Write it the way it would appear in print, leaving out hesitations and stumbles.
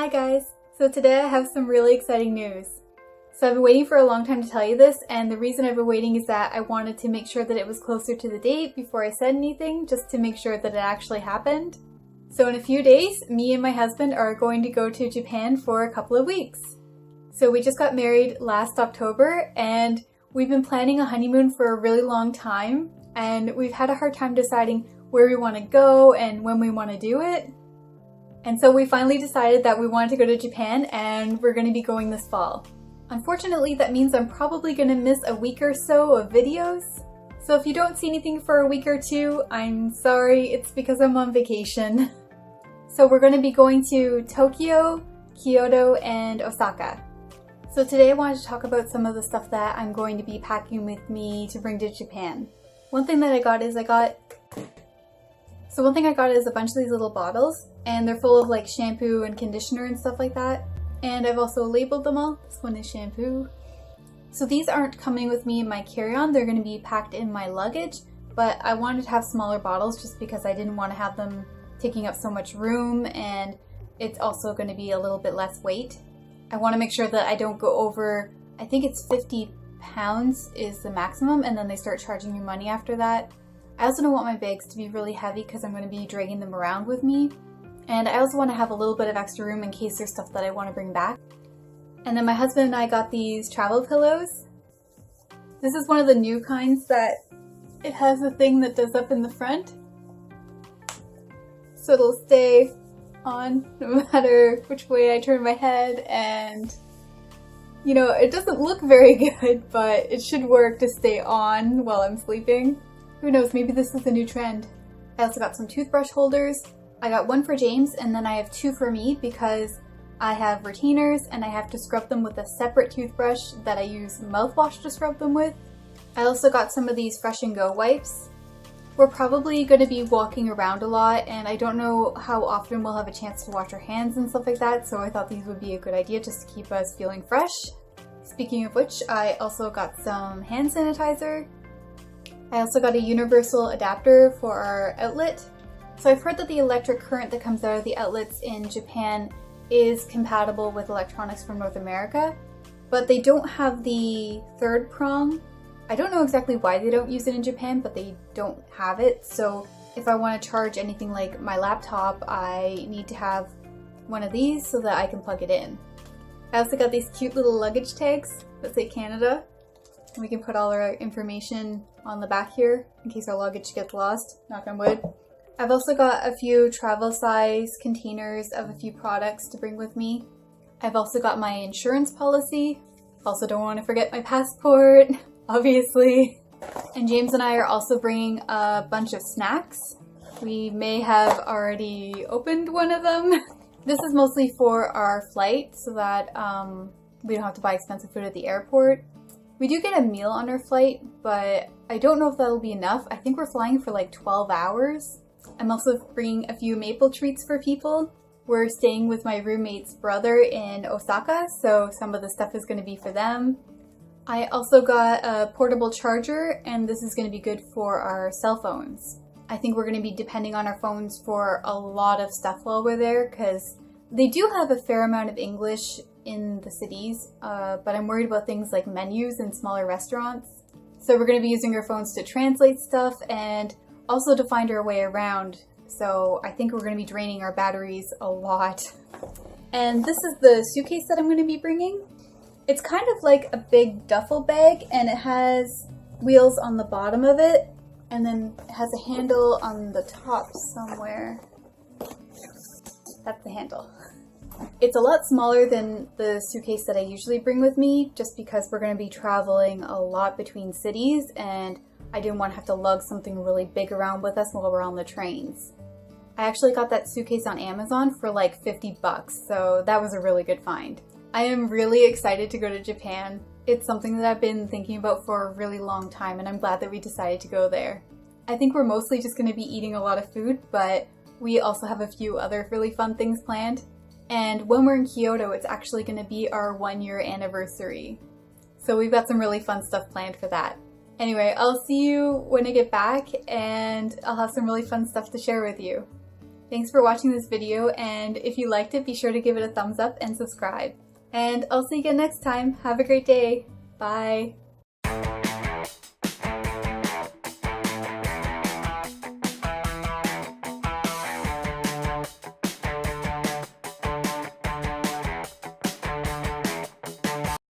Hi guys! So today I have some really exciting news. So I've been waiting for a long time to tell you this, and the reason I've been waiting is that I wanted to make sure that it was closer to the date before I said anything, just to make sure that it actually happened. So in a few days, me and my husband are going to go to Japan for a couple of weeks. So we just got married last October, and we've been planning a honeymoon for a really long time, and we've had a hard time deciding where we want to go and when we want to do it. And so we finally decided that we wanted to go to Japan, and we're going to be going this fall. Unfortunately, that means I'm probably going to miss a week or so of videos. So if you don't see anything for a week or two, I'm sorry, it's because I'm on vacation. So we're going to be going to Tokyo, Kyoto, and Osaka. So today I wanted to talk about some of the stuff that I'm going to be packing with me to bring to Japan. One thing that I got is a bunch of these little bottles, and they're full of like shampoo and conditioner and stuff like that. And I've also labeled them all. This one is shampoo. So these aren't coming with me in my carry-on, they're going to be packed in my luggage, but I wanted to have smaller bottles just because I didn't want to have them taking up so much room, and it's also going to be a little bit less weight. I want to make sure that I don't go over, I think it's 50 pounds is the maximum, and then they start charging you money after that. I also don't want my bags to be really heavy because I'm going to be dragging them around with me. And I also want to have a little bit of extra room in case there's stuff that I want to bring back. And then my husband and I got these travel pillows. This is one of the new kinds that it has a thing that does up in the front. So it'll stay on no matter which way I turn my head, and you know, it doesn't look very good, but it should work to stay on while I'm sleeping. Who knows, maybe this is a new trend. I also got some toothbrush holders. I got one for James, and then I have two for me because I have retainers and I have to scrub them with a separate toothbrush that I use mouthwash to scrub them with. I also got some of these Fresh and Go wipes. We're probably going to be walking around a lot, and I don't know how often we'll have a chance to wash our hands and stuff like that, so I thought these would be a good idea just to keep us feeling fresh. Speaking of which, I also got some hand sanitizer. I also got a universal adapter for our outlet. So I've heard that the electric current that comes out of the outlets in Japan is compatible with electronics from North America, but they don't have the third prong. I don't know exactly why they don't use it in Japan, but they don't have it. So if I want to charge anything like my laptop, I need to have one of these so that I can plug it in. I also got these cute little luggage tags that say Canada. We can put all our information on the back here in case our luggage gets lost, knock on wood. I've also got a few travel size containers of a few products to bring with me. I've also got my insurance policy. Also don't want to forget my passport, obviously. And James and I are also bringing a bunch of snacks. We may have already opened one of them. This is mostly for our flight so that we don't have to buy expensive food at the airport. We do get a meal on our flight, but I don't know if that'll be enough. I think we're flying for like 12 hours. I'm also bringing a few maple treats for people. We're staying with my roommate's brother in Osaka, so some of the stuff is going to be for them. I also got a portable charger, and this is going to be good for our cell phones. I think we're going to be depending on our phones for a lot of stuff while we're there, because they do have a fair amount of English in the cities, but I'm worried about things like menus in smaller restaurants. So we're going to be using our phones to translate stuff and also to find our way around. So I think we're going to be draining our batteries a lot. And this is the suitcase that I'm going to be bringing. It's kind of like a big duffel bag, and it has wheels on the bottom of it, and then it has a handle on the top somewhere. That's the handle. It's a lot smaller than the suitcase that I usually bring with me, just because we're going to be traveling a lot between cities, and I didn't want to have to lug something really big around with us while we're on the trains. I actually got that suitcase on Amazon for like 50 bucks, so that was a really good find. I am really excited to go to Japan. It's something that I've been thinking about for a really long time, and I'm glad that we decided to go there. I think we're mostly just going to be eating a lot of food, but we also have a few other really fun things planned. And when we're in Kyoto, it's actually going to be our 1-year anniversary. So we've got some really fun stuff planned for that. Anyway, I'll see you when I get back, and I'll have some really fun stuff to share with you. Thanks for watching this video, and if you liked it, be sure to give it a thumbs up and subscribe. And I'll see you again next time. Have a great day. Bye.